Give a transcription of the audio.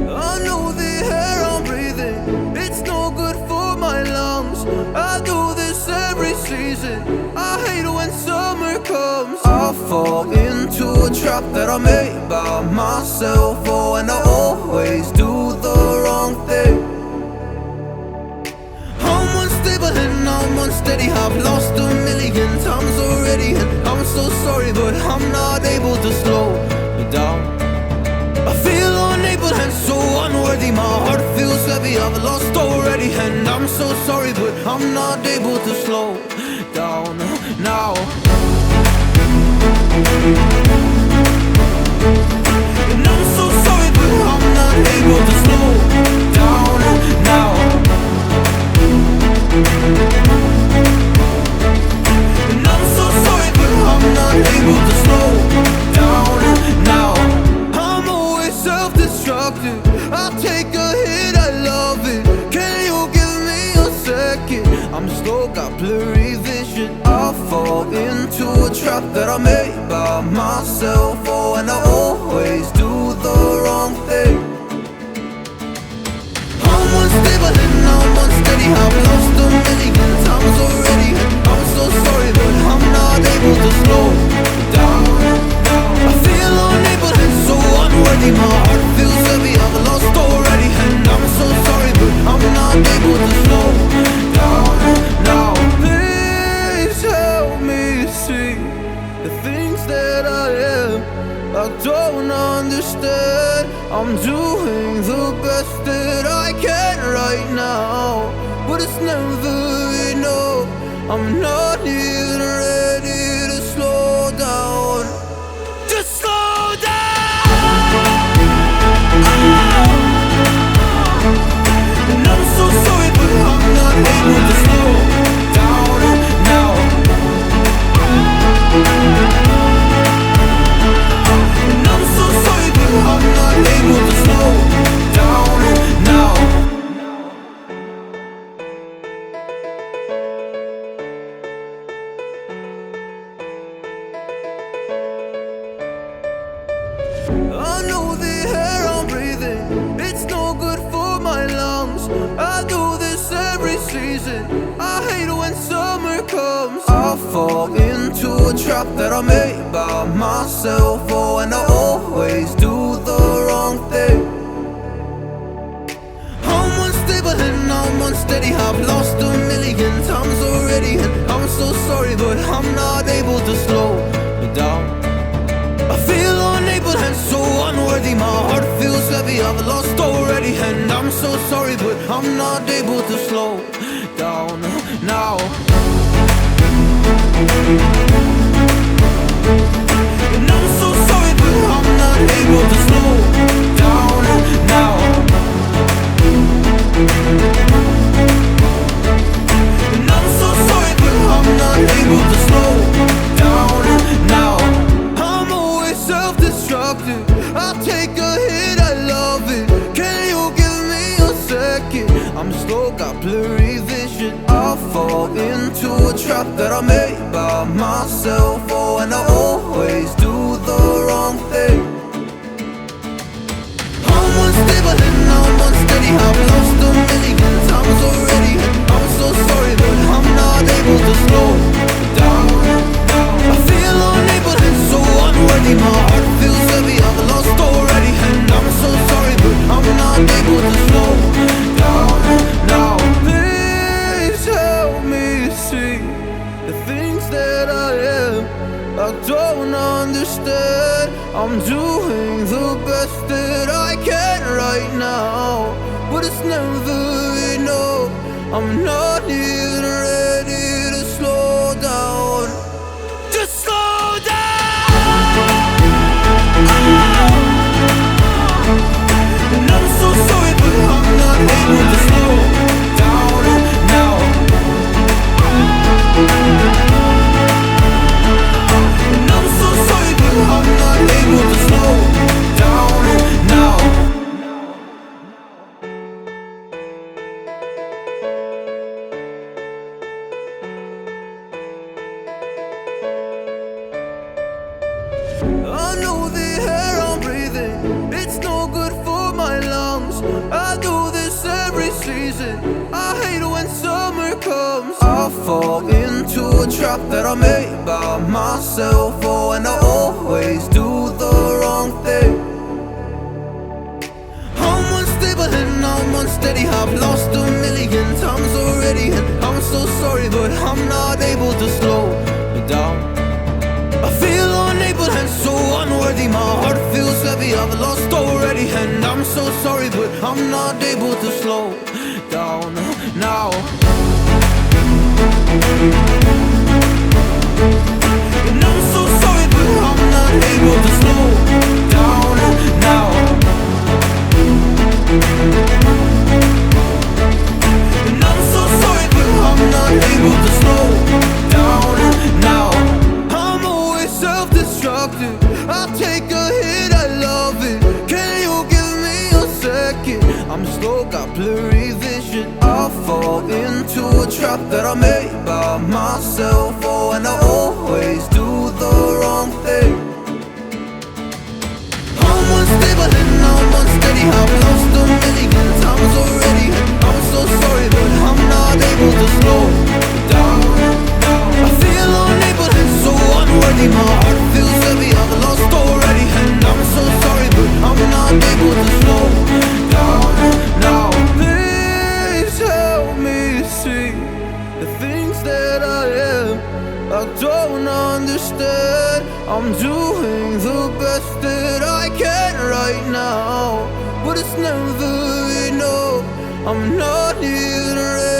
I know the air I'm breathing, it's no good for my lungs. I do this every season, I hate when summer comes. I fall into a trap that I made by myself. Oh, and I always do the wrong thing. I'm unstable and I'm unsteady, I've lost a million times already, and I'm so sorry, but I'm not able to slow down. I feel unable and so unworthy, my heart feels heavy, I've lost already, and I'm so sorry, but I'm not able to slow down now. And I'm so sorry, but I'm not able to slow down now. And I'm so sorry, but I'm not able to slow down now. I'm always self-destructive, I'll take a hit, I love it. Can you give me a second? I'm slow, got blurry vision. I fall into a trap that I made by myself. Oh, and I always do the wrong thing. I'm unstable and I'm unsteady, I've lost a million times already, and I'm so sorry, but I'm not able to slow down. I feel unable and so unworthy, my heart feels heavy, I've lost already, and I'm so sorry, but I'm not able to slow down now. Please help me see the things that I am, I don't understand. I'm doing the best that I can right now, but it's never enough. I'm not even ready to slow down. Just slow down. And I'm so sorry, but I'm not able to slow down now. And I'm so sorry, but I'm not able to slow down now. I know the air I'm breathing, it's no good for my lungs. I do this every season, I hate when summer comes. I fall into a trap that I made by myself. Oh, and I always do the wrong thing. I'm unstable and I'm unsteady, I've lost a million times already, and I'm so sorry, but I'm not able to slow down. I feel unable and so unworthy, my heart feels heavy, I've lost already, and I'm so sorry, but I'm not able to slow down now. And I'm so sorry, but I'm not able to slow down now. And I'm so sorry, but I'm not able to slow down now. Self-destructive, I'll take a hit, I love it. Can you give me a second? I'm slow, got blurry vision. I fall into a trap that I made by myself. Oh, and I always do the wrong thing. I'm unstable and I'm unsteady, I've lost a million times already, and I'm so sorry, but I'm not able to slow down. I feel unable and so unworthy, my heart feels heavy, I've lost already, and I'm so sorry, but I'm not able to slow down now. Please help me see the things that I am, I don't understand. I'm doing the best that I can right now, but it's never enough. I'm not even ready to slow down. Just slow down. And I'm so sorry, but I'm not able to slow down now. And I'm so sorry, but I'm not able to slow down now. I know the air I'm breathing, it's no good for my lungs. fall into a trap that I made by myself. Oh, and I always do the wrong thing. I'm unstable and I'm unsteady. I've lost a million times already, and I'm so sorry, but I'm not able to slow down. I feel unable and so unworthy. My heart feels heavy, I've lost already, and I'm so sorry, but I'm not able to slow down now. And I'm so sorry, but I'm not able to slow down now. And I'm so sorry, but I'm not able to slow down now. I'm always self-destructive. I take a hit, I love it. Can you give me a second? I'm slow, got blurry vision. I fall into a trap that I made by myself. Oh, and I always do the wrong thing. I'm unstable and I'm unsteady. I've lost a million times already, and I'm so sorry, but I'm not able to slow down. I feel unable and so unworthy. My heart feels heavy, I've lost already, and I'm so sorry, but I'm not able to slow down now. Please help me see the things that I am. I don't understand. I'm doing the best that I can right now, but it's never enough. I'm not here to